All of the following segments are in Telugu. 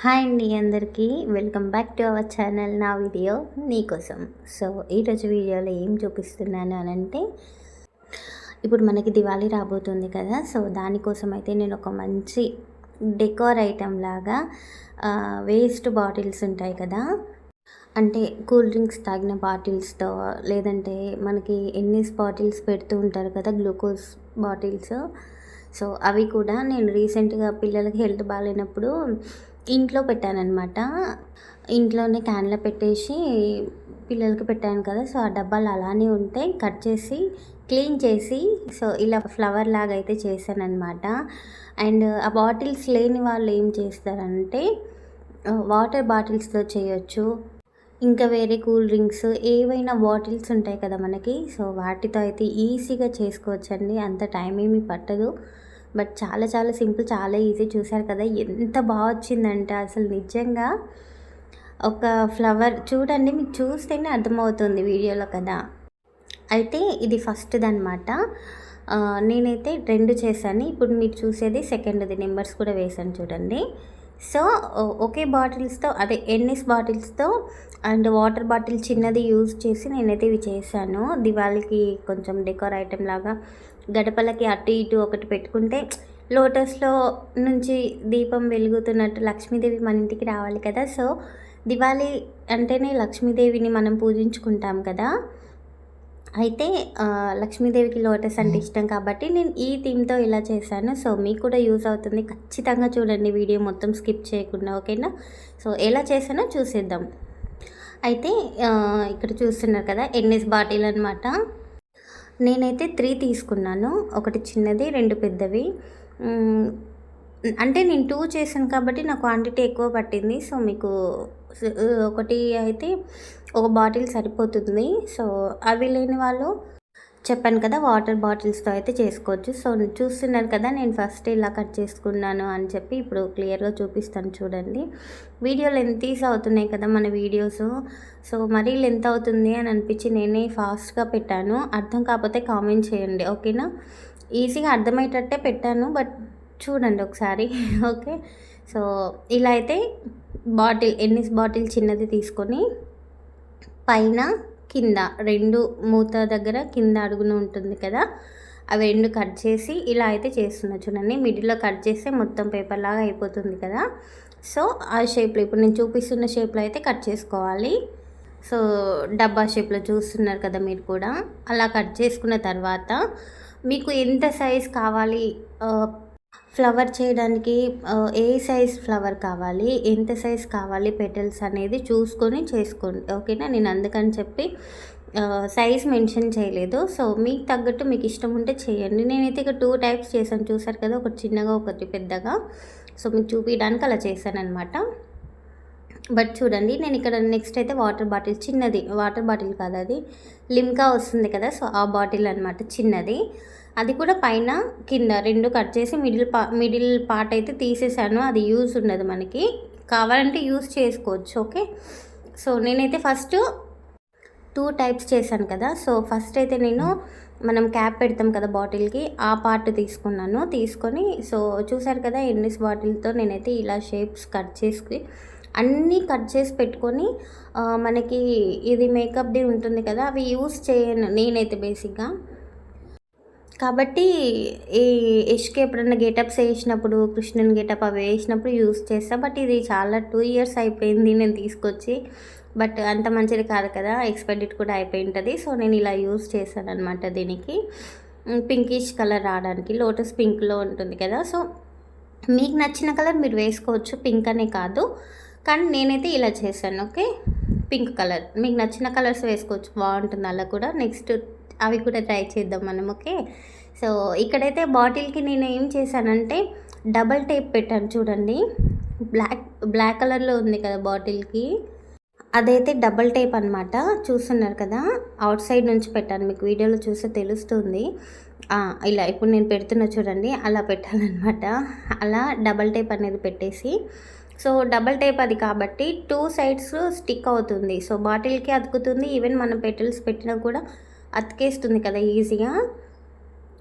హాయ్ అండి అందరికీ welcome back to our channel. నా వీడియో నీకోసం. సో ఈరోజు వీడియోలో ఏం చూపిస్తున్నాను అని అంటే, ఇప్పుడు మనకి దివాళీ రాబోతుంది కదా. సో దానికోసం అయితే నేను ఒక మంచి డెకోర్ ఐటెం లాగా వేస్ట్ బాటిల్స్ ఉంటాయి కదా, అంటే కూల్ డ్రింక్స్ తాగిన బాటిల్స్తో, లేదంటే మనకి ఎన్ఎస్ బాటిల్స్ పెడుతూ ఉంటారు కదా, గ్లూకోజ్ బాటిల్స్. సో అవి కూడా నేను రీసెంట్గా పిల్లలకి హెల్త్ బాగాలేనప్పుడు ఇంట్లో పెట్టానన్నమాట. ఇంట్లోనే క్యాన్లో పెట్టేసి పిల్లలకి పెట్టాను కదా. సో ఆ డబ్బాలు అలానే ఉంటే కట్ చేసి క్లీన్ చేసి సో ఇలా ఫ్లవర్ లాగా అయితే చేశానన్నమాట. అండ్ ఆ బాటిల్స్ లేని వాళ్ళు ఏం చేస్తారంటే వాటర్ బాటిల్స్తో చేయొచ్చు. ఇంకా వేరే కూల్ డ్రింక్స్ ఏవైనా బాటిల్స్ ఉంటాయి కదా మనకి, సో వాటితో అయితే ఈజీగా చేసుకోవచ్చండి. అంత టైం ఏమీ పట్టదు. బట్ చాలా చాలా సింపుల్, చాలా ఈజీ. చూసారు కదా ఎంత బాగా వచ్చిందంటే అసలు నిజంగా ఒక ఫ్లవర్ చూడండి, మీకు చూస్తేనే అర్థమవుతుంది వీడియోలో కదా. అయితే ఇది ఫస్ట్ది అనమాట. నేనైతే 2 చేశాను. ఇప్పుడు మీరు చూసేది సెకండ్ది. నెంబర్స్ కూడా వేసాను చూడండి. సో ఒకే బాటిల్స్తో, అదే ఎన్ఎస్ బాటిల్స్తో అండ్ వాటర్ బాటిల్ చిన్నది యూజ్ చేసి నేనైతే ఇవి చేశాను. దివాళీకి కొంచెం డెకోర్ ఐటెం లాగా గడపలకి అటు ఇటు ఒకటి పెట్టుకుంటే లోటస్లో నుంచి దీపం వెలుగుతున్నట్టు లక్ష్మీదేవి మన ఇంటికి రావాలి కదా. సో దివాళీ అంటేనే లక్ష్మీదేవిని మనం పూజించుకుంటాం కదా. అయితే లక్ష్మీదేవికి లోటస్ అంటే ఇష్టం కాబట్టి నేను ఈ థీమ్తో ఇలా చేశాను. సో మీకు కూడా యూజ్ అవుతుంది. ఖచ్చితంగా చూడండి వీడియో మొత్తం స్కిప్ చేయకుండా, ఓకేనా. సో ఎలా చేశానో చూసేద్దాం. అయితే ఇక్కడ చూస్తున్నారు కదా ఎన్ఎస్ బాటిల్ అనమాట. నేనైతే 3 తీసుకున్నాను. ఒకటి చిన్నది, 2 పెద్దవి. అంటే నేను 2 చేశాను కాబట్టి నా క్వాంటిటీ ఎక్కువ పట్టింది. సో మీకు ఒకటి అయితే ఒక బాటిల్ సరిపోతుంది. సో అవి లేని వాళ్ళు చెప్పాను కదా వాటర్ బాటిల్స్తో అయితే చేసుకోవచ్చు. సో చూస్తున్నారు కదా నేను ఫస్ట్ ఇలా కట్ చేసుకున్నాను అని చెప్పి ఇప్పుడు క్లియర్గా చూపిస్తాను చూడండి. వీడియో లెంతీస్ అవుతున్నాయి కదా మన వీడియోస్. సో మరీ లెంత్ అవుతుంది అని అనిపించి నేనే ఫాస్ట్గా పెట్టాను. అర్థం కాకపోతే కామెంట్ చేయండి, ఓకేనా. ఈజీగా అర్థమయ్యేటట్టే పెట్టాను, బట్ చూడండి ఒకసారి. ఓకే. సో ఇలా అయితే బాటిల్ ఎన్ఎస్ బాటిల్ చిన్నది తీసుకొని పైన కింద 2 మూత దగ్గర కింద అడుగున ఉంటుంది కదా, అవి 2 కట్ చేసి ఇలా అయితే చేస్తున్నా చూడండి. మిడిల్లో కట్ చేస్తే మొత్తం పేపర్ లాగా అయిపోతుంది కదా. సో ఆ షేప్లో ఇప్పుడు నేను చూపిస్తున్న షేప్లో అయితే కట్ చేసుకోవాలి. సో డబ్బా షేప్లో చూస్తున్నారు కదా మీరు కూడా. అలా కట్ చేసుకున్న తర్వాత మీకు ఎంత సైజ్ కావాలి, ఫ్లవర్ చేయడానికి ఏ సైజ్ ఫ్లవర్ కావాలి, ఎంత సైజ్ కావాలి పెటల్స్ అనేది చూసుకొని చేసుకోండి, ఓకేనా. నేను అందుకని చెప్పి సైజ్ మెన్షన్ చేయలేదు. సో మీకు తగ్గట్టు మీకు ఇష్టం ఉంటే చేయండి. నేనైతే ఇక్కడ 2 టైప్స్ చేశాను చూసారు కదా, ఒకటి చిన్నగా ఒకటి పెద్దగా. సో మీకు చూపించడానికి అలా చేశాను అనమాట. బట్ చూడండి నేను ఇక్కడ నెక్స్ట్ అయితే వాటర్ బాటిల్ చిన్నది, వాటర్ బాటిల్ కాదు అది లిమ్కా వస్తుంది కదా. సో ఆ బాటిల్ అనమాట చిన్నది. అది కూడా పైన కింద 2 కట్ చేసి మిడిల్ పార్ట్ అయితే తీసేసాను. అది యూజ్ ఉండదు మనకి, కావాలంటే యూజ్ చేసుకోవచ్చు, ఓకే. సో నేనైతే ఫస్ట్ 2 టైప్స్ చేశాను కదా. సో ఫస్ట్ అయితే నేను మనం క్యాప్ పెడతాం కదా బాటిల్కి, ఆ పార్ట్ తీసుకున్నాను. తీసుకొని సో చూసారు కదా ఎన్ఎస్ బాటిల్తో నేనైతే ఇలా షేప్స్ కట్ చేసి అన్నీ కట్ చేసి పెట్టుకొని మనకి ఇది మేకప్ది ఉంటుంది కదా, అవి యూజ్ చేయను నేనైతే బేసిక్గా. కాబట్టి ఈ యష్కి ఎప్పుడన్నా గెటప్స్ వేసినప్పుడు, కృష్ణుని గెటప్ అవి వేసినప్పుడు యూస్ చేస్తా. బట్ ఇది చాలా 2 ఇయర్స్ అయిపోయింది నేను తీసుకొచ్చి. బట్ అంత మంచిది కాదు కదా, ఎక్స్పైరీ డేట్ కూడా అయిపోయి ఉంటుంది. సో నేను ఇలా యూస్ చేశాను అనమాట. దీనికి పింకిష్ కలర్ రావడానికి, లోటస్ పింక్లో ఉంటుంది కదా. సో మీకు నచ్చిన కలర్ మీరు వేసుకోవచ్చు, పింక్ అనే కాదు. కానీ నేనైతే ఇలా చేశాను, ఓకే. పింక్ కలర్ మీకు నచ్చిన కలర్స్ వేసుకోవచ్చు, బాగుంటుంది అలా కూడా. నెక్స్ట్ అవి కూడా ట్రై చేద్దాం మనం, ఓకే. సో ఇక్కడైతే బాటిల్కి నేను ఏం చేశానంటే డబల్ టేప్ పెట్టాను చూడండి. బ్లాక్ కలర్లో ఉంది కదా బాటిల్కి, అదైతే డబల్ టేప్ అనమాట. చూస్తున్నారు కదా అవుట్ సైడ్ నుంచి పెట్టాను, మీకు వీడియోలో చూస్తే తెలుస్తుంది. ఇలా ఇప్పుడు నేను పెడుతున్నా చూడండి, అలా పెట్టాలన్నమాట. అలా డబల్ టేప్ అనేది పెట్టేసి, సో డబల్ టేప్ అది కాబట్టి 2 సైడ్స్ స్టిక్ అవుతుంది. సో బాటిల్కి అతుకుతుంది, ఈవెన్ మనం పెటల్స్ పెట్టినా కూడా అతికేస్తుంది కదా ఈజీగా.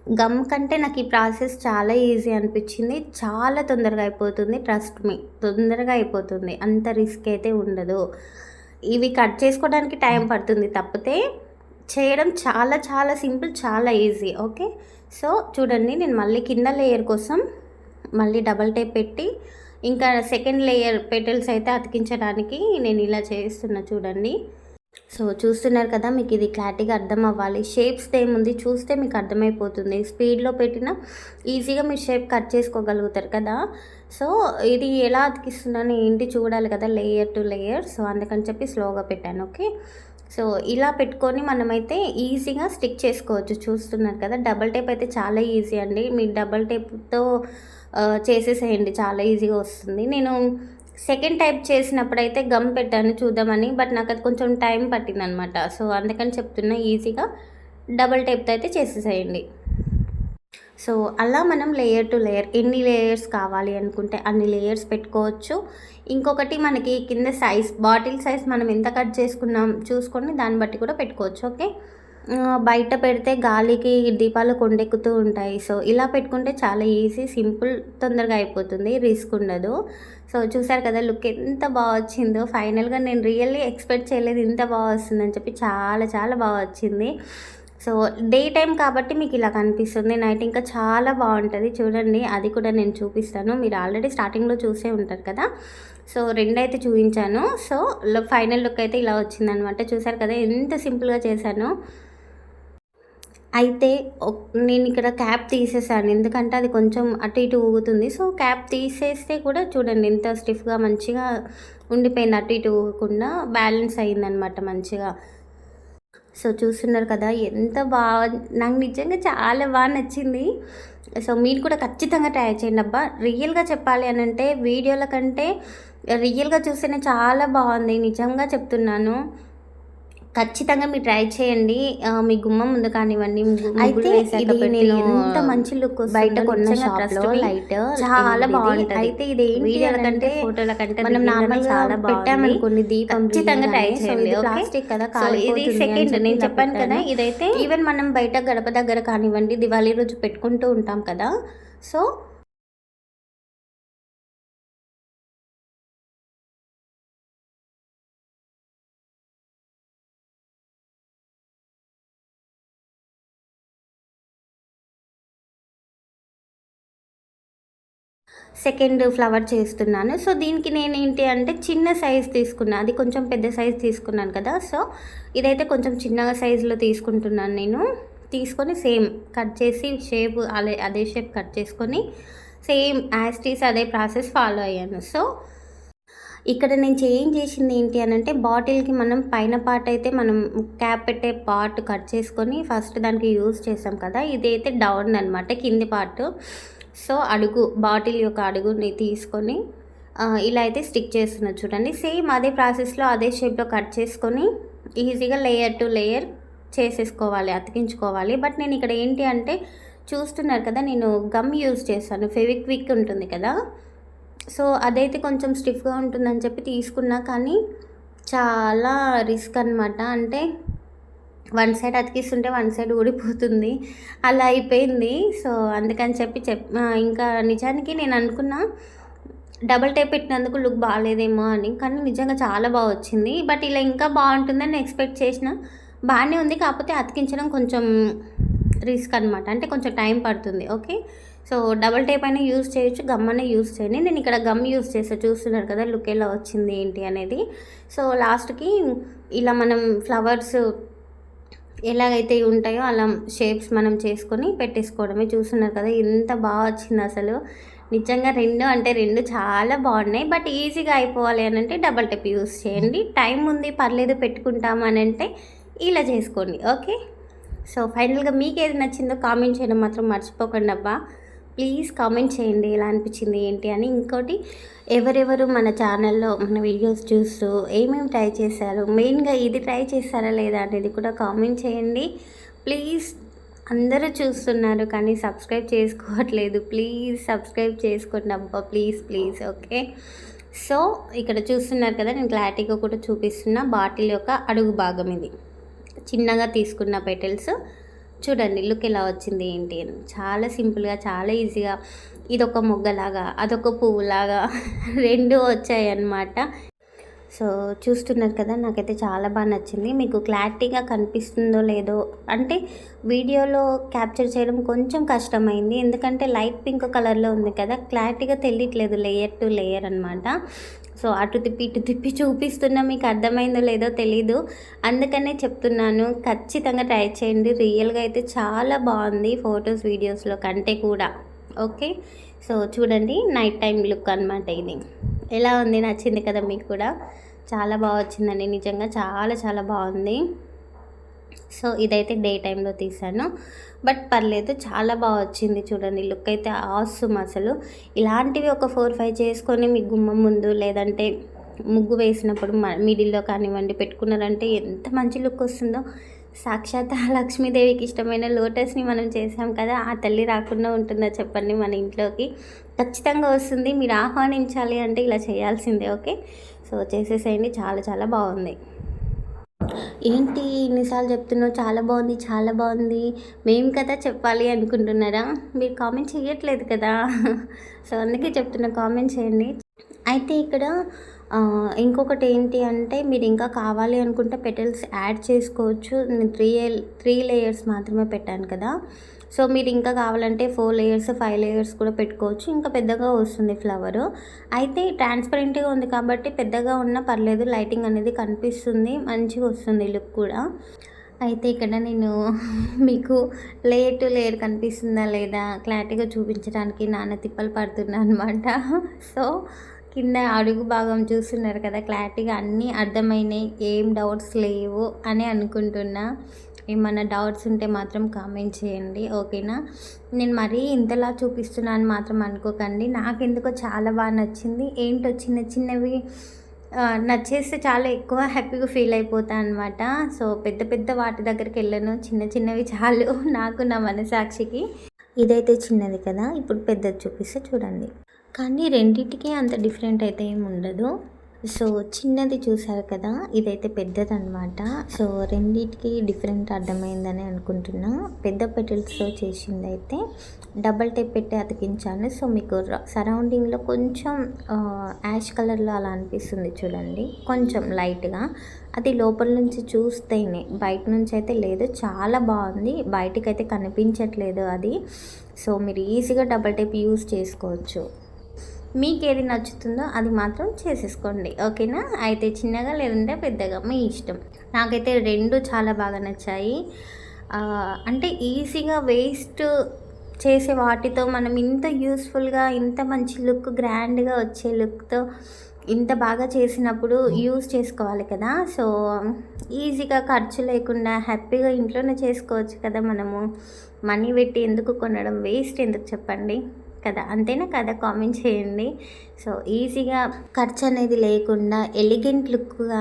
గమ్ కంటే నాకు ఈ ప్రాసెస్ చాలా ఈజీ అనిపించింది. చాలా తొందరగా అయిపోతుంది. ట్రస్ట్ మీ, తొందరగా అయిపోతుంది. అంత రిస్క్ అయితే ఉండదు. ఇవి కట్ చేసుకోవడానికి టైం పడుతుంది తప్పితే చేయడం చాలా చాలా సింపుల్, చాలా ఈజీ. ఓకే, సో చూడండి, నేను మళ్ళీ కింద లేయర్ కోసం మళ్ళీ డబల్ టేప్ పెట్టి ఇంకా సెకండ్ లేయర్ పెటల్స్ అయితే అతికించడానికి నేను ఇలా చేస్తున్నా చూడండి. సో చూస్తున్నారు కదా, మీకు ఇది క్లారిటీగా అర్థం అవ్వాలి. షేప్స్ ఏముంది చూస్తే మీకు అర్థమైపోతుంది. స్పీడ్లో పెట్టినా ఈజీగా మీరు షేప్ కట్ చేసుకోగలుగుతారు కదా. సో ఇది ఎలా అతికిస్తున్నాను ఏంటి చూడాలి కదా, లేయర్ టు లేయర్. సో అందుకని చెప్పి స్లోగా పెట్టాను. ఓకే, సో ఇలా పెట్టుకొని మనమైతే ఈజీగా స్టిక్ చేసుకోవచ్చు. చూస్తున్నారు కదా, డబల్ టేప్ అయితే చాలా ఈజీ అండి. మీరు డబల్ టేప్తో చేసేసేయండి, చాలా ఈజీగా వస్తుంది. నేను సెకండ్ టైప్ చేసినప్పుడైతే గమ్ పెట్టాను చూద్దామని, బట్ నాకు అది కొంచెం టైం పట్టిందనమాట. సో అందుకని చెప్తున్నా, ఈజీగా డబల్ టేప్తో అయితే చేసేసేయండి. సో అలా మనం లేయర్ టు లేయర్ ఎన్ని లేయర్స్ కావాలి అనుకుంటే అన్ని లేయర్స్ పెట్టుకోవచ్చు. ఇంకొకటి మనకి కింద సైజ్, బాటిల్ సైజ్ మనం ఎంత కట్ చేసుకున్నాం చూసుకొని దాన్ని బట్టి కూడా పెట్టుకోవచ్చు. ఓకే, బయట పెడితే గాలికి దీపాలు కొండెక్కుతూ ఉంటాయి. సో ఇలా పెట్టుకుంటే చాలా ఈజీ, సింపుల్, తొందరగా అయిపోతుంది, రిస్క్ ఉండదు. సో చూసారు కదా లుక్ ఎంత బాగా వచ్చిందో. ఫైనల్గా నేను రియల్లీ ఎక్స్పెక్ట్ చేయలేదు ఇంత బాగా వస్తుందని చెప్పి. చాలా చాలా బాగా వచ్చింది. సో డే టైం కాబట్టి మీకు ఇలా కనిపిస్తుంది, నైట్ ఇంకా చాలా బాగుంటుంది. చూడండి, అది కూడా నేను చూపిస్తాను. మీరు ఆల్రెడీ స్టార్టింగ్లో చూసే ఉంటారు కదా. సో రెండైతే చూపించాను. సో ఫైనల్ లుక్ అయితే ఇలా వచ్చిందనమాట. చూసారు కదా ఎంత సింపుల్గా చేశాను. అయితే నేను ఇక్కడ క్యాప్ తీసేసాను, ఎందుకంటే అది కొంచెం అటు ఇటు ఊగుతుంది. సో క్యాప్ తీసేస్తే కూడా చూడండి ఎంత స్టిఫ్గా మంచిగా ఉండిపోయింది, అటు ఇటు ఊగకుండా బ్యాలెన్స్ అయ్యిందనమాట మంచిగా. సో చూస్తున్నారు కదా ఎంత బాగా, నాకు నిజంగా చాలా బాగా నచ్చింది. సో మీరు కూడా ఖచ్చితంగా ట్రై చేయండి అబ్బా. రియల్గా చెప్పాలి అని అంటే వీడియోల కంటే రియల్గా చూస్తేనే చాలా బాగుంది, నిజంగా చెప్తున్నాను. ఖచ్చితంగా మీరు ట్రై చేయండి. మీ గుమ్మం ముందు కానివ్వండి, అయితే ఇది నేను ఎంత మంచి లుక్ బయట కొన్న షాప్లో లైట్ చాలా బాగుంటుంది. అయితే ఇది వీడియోల కంటే ఫోటోల కంటే మనం నార్మల్ చాలా పెట్టామనుకోండి దీపం, ఖచ్చితంగా ట్రై చేయండి. ప్లాస్టిక్ కదా, ఇది సెకండ్ నేను చెప్పాను కదా. ఇదైతే ఈవెన్ మనం బయట గడప దగ్గర కానివ్వండి దివాళీ రోజు పెట్టుకుంటూ ఉంటాం కదా. సో సెకండ్ ఫ్లవర్ చేస్తున్నాను. సో దీనికి నేను ఏంటి అంటే చిన్న సైజ్ తీసుకున్నాను, అది కొంచెం పెద్ద సైజ్ తీసుకున్నాను కదా. సో ఇదైతే కొంచెం చిన్నగా సైజులో తీసుకుంటున్నాను నేను. తీసుకొని సేమ్ కట్ చేసి షేప్ అదే షేప్ కట్ చేసుకొని సేమ్ యాస్టీస్ అదే ప్రాసెస్ ఫాలో అయ్యాను. సో ఇక్కడ నేను చేంజ్ చేసింది ఏంటి అని అంటే, బాటిల్కి మనం పైన పార్ట్ అయితే మనం క్యాప్ పెట్టే పార్ట్ కట్ చేసుకొని ఫస్ట్ దానికి యూజ్ చేసాం కదా. ఇదైతే డౌన్ అనమాట, కింది పార్ట్. సో అడుగు, బాటిల్ యొక్క అడుగుని తీసుకొని ఇలా అయితే స్టిక్ చేస్తున్నా చూడండి. సేమ్ అదే ప్రాసెస్లో అదే షేప్లో కట్ చేసుకొని ఈజీగా లేయర్ టు లేయర్ చేసేసుకోవాలి, అతికించుకోవాలి. బట్ నేను ఇక్కడ ఏంటి అంటే చూస్తున్నారు కదా, నేను గమ్ యూజ్ చేస్తాను, ఫెవిక్విక్ ఉంటుంది కదా. సో అదైతే కొంచెం స్టిఫ్గా ఉంటుందని చెప్పి తీసుకున్నా, కానీ చాలా రిస్క్ అనమాట. అంటే వన్ సైడ్ అతికిస్తుంటే వన్ సైడ్ ఊడిపోతుంది, అలా అయిపోయింది. సో అందుకని చెప్పి ఇంకా నిజానికి నేను అనుకున్నా డబల్ టేప్ పెట్టినందుకు లుక్ బాగాలేదేమో అని, కానీ నిజంగా చాలా బాగా వచ్చింది. బట్ ఇలా ఇంకా బాగుంటుందని నేను ఎక్స్పెక్ట్ చేసిన, బాగానే ఉంది. కాకపోతే అతికించడం కొంచెం రిస్క్ అనమాట, అంటే కొంచెం టైం పడుతుంది. ఓకే, సో డబల్ టేప్ అయినా యూజ్ చేయొచ్చు, గమ్ అయినా యూజ్ చేయండి. నేను ఇక్కడ గమ్ యూజ్ చేస్తే చూస్తున్నారు కదా లుక్ ఎలా వచ్చింది ఏంటి అనేది. సో లాస్ట్కి ఇలా మనం ఫ్లవర్స్ ఎలాగైతే ఉంటాయో అలా షేప్స్ మనం చేసుకొని పెట్టేసుకోవడమే. చూస్తున్నారు కదా ఎంత బాగా వచ్చింది అసలు. నిజంగా రెండు చాలా బాగున్నాయి. బట్ ఈజీగా అయిపోవాలి అని అంటే డబల్ టేప్ యూజ్ చేయండి. టైం ఉంది పర్లేదు పెట్టుకుంటాము అని అంటే ఇలా చేసుకోండి. ఓకే, సో ఫైనల్గా మీకు ఏది నచ్చిందో కామెంట్ చేయడం మాత్రం మర్చిపోకండి అబ్బా. ప్లీజ్ కామెంట్ చేయండి ఎలా అనిపించింది ఏంటి అని. ఇంకోటి, ఎవరెవరు మన ఛానల్లో మన వీడియోస్ చూస్తూ ఏమేమి ట్రై చేశారు, మెయిన్గా ఇది ట్రై చేస్తారా లేదా అనేది కూడా కామెంట్ చేయండి ప్లీజ్. అందరూ చూస్తున్నారు కానీ సబ్స్క్రైబ్ చేసుకోవట్లేదు, ప్లీజ్ సబ్స్క్రైబ్ చేసుకోండి అబ్బా, ప్లీజ్ ప్లీజ్. ఓకే, సో ఇక్కడ చూస్తున్నారు కదా, నేను క్లారిటీగా కూడా చూపిస్తున్నా. బాటిల్ యొక్క అడుగు భాగం ఇది చిన్నగా తీసుకున్న పెటల్స్ చూడండి లుక్ ఎలా వచ్చింది ఏంటి అని. చాలా సింపుల్‌గా, చాలా ఈజీగా ఇదొక మొగ్గలాగా, అదొక పువ్వులాగా 2 వచ్చాయన్నమాట. సో, చూస్తున్నారు కదా! నాకైతే చాలా నచ్చింది. మీకు క్లారిటీగా కనిపిస్తుందో లేదో అంటే వీడియోలో క్యాప్చర్ చేయడం కొంచెం కష్టమైంది. ఎందుకంటే లైట్ పింక్ కలర్‌లో ఉంది కదా! క్లారిటీగా తెలియట్లేదు లేయర్ టు లేయర్ అనమాట. సో, అటు తిప్పి, ఇటు తిప్పి చూపిస్తున్నా మీకు అర్థమైందో లేదో తెలీదు. అందుకనే చెప్తున్నాను. ఖచ్చితంగా ట్రై చేయండి. రియల్‌గా అయితే చాలా బాగుంది ఫోటోస్, వీడియోస్‌లో కంటే కూడా. ఓకే. సో, చూడండి నైట్ టైమ్ లుక్ అనమాట ఇది. ఎలా ఉంది? నచ్చింది కదా మీకు కూడా? చాలా బాగా వచ్చిందండి. నిజంగా చాలా చాలా బాగుంది. సో, ఇదైతే డే టైంలో తీశాను. బట్ పర్లేదు, చాలా బాగా వచ్చింది. చూడండి లుక్ అయితే ఆసమ్ అసలు. ఇలాంటివి ఒక 4, 5 చేసుకొని మీ గుమ్మం ముందు లేదంటే ముగ్గు వేసినప్పుడు మిడిల్‌లో కానివ్వండి పెట్టుకున్నారంటే ఎంత మంచి లుక్ వస్తుందో. సాక్షాత్ ఆ లక్ష్మీదేవికి ఇష్టమైన లోటస్‌ని మనం చేసాం కదా! ఆ తల్లి రాకుండా ఉంటుందా చెప్పండి మన ఇంట్లోకి? ఖచ్చితంగా వస్తుంది. మీరు ఆహ్వానించాలి అంటే ఇలా చేయాల్సిందే. ఓకే. సో, చేసేసేయండి. చాలా చాలా బాగుంది. ఏంటి ఇన్నిసార్లు చెప్తున్నావు చాలా బాగుంది, చాలా బాగుంది, మేము కదా చెప్పాలి అనుకుంటున్నారా? మీరు కామెంట్ చేయట్లేదు కదా! సో, అందుకే చెప్తున్నా, కామెంట్ చేయండి. అయితే ఇక్కడ ఇంకొకటి ఏంటి అంటే మీరు ఇంకా కావాలి అనుకుంటే పెటల్స్ యాడ్ చేసుకోవచ్చు. నేను 3 లేయర్స్ మాత్రమే పెట్టాను కదా! సో, మీరు ఇంకా కావాలంటే 4 లేయర్స్, 5 లేయర్స్ కూడా పెట్టుకోవచ్చు. ఇంకా పెద్దగా వస్తుంది ఫ్లవరు. అయితే ట్రాన్స్పరెంట్‌గా ఉంది కాబట్టి పెద్దగా ఉన్నా పర్లేదు, లైటింగ్ అనేది కనిపిస్తుంది. మంచిగా వస్తుంది లుక్ కూడా. అయితే ఇక్కడ నేను మీకు లేయర్ టు లేయర్ కనిపిస్తుందా లేదా క్లారిటీగా చూపించడానికి నానా తిప్పలు పడుతున్నా అనమాట. సో, కింద అడుగు భాగం చూస్తున్నారు కదా! క్లారిటీగా అన్నీ అర్థమైనాయి. ఏం డౌట్స్ లేవు అని అనుకుంటున్నా. ఏమన్నా డౌట్స్ ఉంటే మాత్రం కామెంట్ చేయండి. ఓకేనా? నేను మరీ ఇంతలా చూపిస్తున్నాను మాత్రం అనుకోకండి. నాకెందుకో చాలా బాగా నచ్చింది. ఏంటో చిన్న చిన్నవి నచ్చేస్తే చాలా ఎక్కువ హ్యాపీగా ఫీల్ అయిపోతా అనమాట. సో, పెద్ద పెద్ద వాటి దగ్గరికి వెళ్ళను. చిన్న చిన్నవి చాలు నాకు, నా మనసాక్షికి. ఇదైతే చిన్నది కదా! ఇప్పుడు పెద్దది చూపిస్తే చూడండి. కానీ రెండిటికి అంత డిఫరెంట్ అయితే ఏమి ఉండదు. సో, చిన్నది చూసారు కదా! ఇదైతే పెద్దదనమాట. సో, రెండిటికి డిఫరెంట్ అర్థమైందని అనుకుంటున్నా. పెద్ద పెటల్స్‌తో చేసిందైతే డబల్ టేప్ పెట్టి అతికించాను. సో, మీకు సరౌండింగ్‌లో కొంచెం యాష్ కలర్‌లో అలా అనిపిస్తుంది చూడండి. కొంచెం లైట్‌గా. అది లోపల నుంచి చూస్తేనే, బయట నుంచి అయితే లేదు. చాలా బాగుంది. బయటికైతే కనిపించట్లేదు అది. సో, మీరు ఈజీగా డబల్ టేప్ యూజ్ చేసుకోవచ్చు. మీకేది నచ్చుతుందో అది మాత్రం చేసేసుకోండి. ఓకేనా? అయితే చిన్నగా లేదంటే పెద్దగా మీ ఇష్టం. నాకైతే 2 చాలా బాగా నచ్చాయి. అంటే ఈజీగా వేస్ట్ చేసే వాటితో మనం ఇంత యూస్ఫుల్గా, ఇంత మంచి లుక్, గ్రాండ్గా వచ్చే లుక్తో ఇంత బాగా చేసినప్పుడు యూజ్ చేసుకోవాలి కదా! సో, ఈజీగా ఖర్చు లేకుండా హ్యాపీగా ఇంట్లోనే చేసుకోవచ్చు కదా మనము. మనీ పెట్టి ఎందుకు కొనడం, వేస్ట్ ఎందుకు చెప్పండి కదా! అంతేనా కదా? కామెంట్ చేయండి. సో, ఈజీగా ఖర్చు అనేది లేకుండా ఎలిగెంట్ లుక్‌గా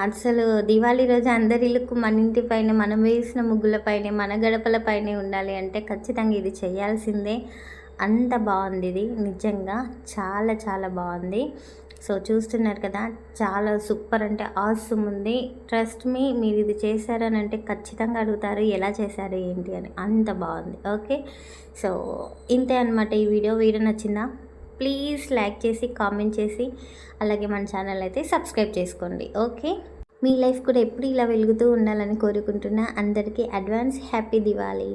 అసలు దివాళీ రోజు అందరి లుక్ మన ఇంటి పైన, మనం వేసిన ముగ్గుల పైనే, మన గడపల పైనే ఉండాలి అంటే ఖచ్చితంగా ఇది చేయాల్సిందే. అంత బాగుంది ఇది. నిజంగా చాలా చాలా బాగుంది. సో, చూస్తున్నారు కదా! చాలా సూపర్ అంటే ఆసమ్ ఉంది. ట్రస్ట్ మీ, మీరు ఇది చేశారని అంటే ఖచ్చితంగా అడుగుతారు ఎలా చేశారు ఏంటి అని. అంత బాగుంది. ఓకే. సో, ఇంతే అనమాట ఈ వీడియో. వీడియో నచ్చిందా? ప్లీజ్ లైక్ చేసి, కామెంట్ చేసి, అలాగే మన ఛానల్ అయితే సబ్స్క్రైబ్ చేసుకోండి. ఓకే. మీ లైఫ్ కూడా ఎప్పుడు ఇలా వెలుగుతూ ఉండాలని కోరుకుంటున్నా. అందరికీ అడ్వాన్స్ హ్యాపీ దివాళీ.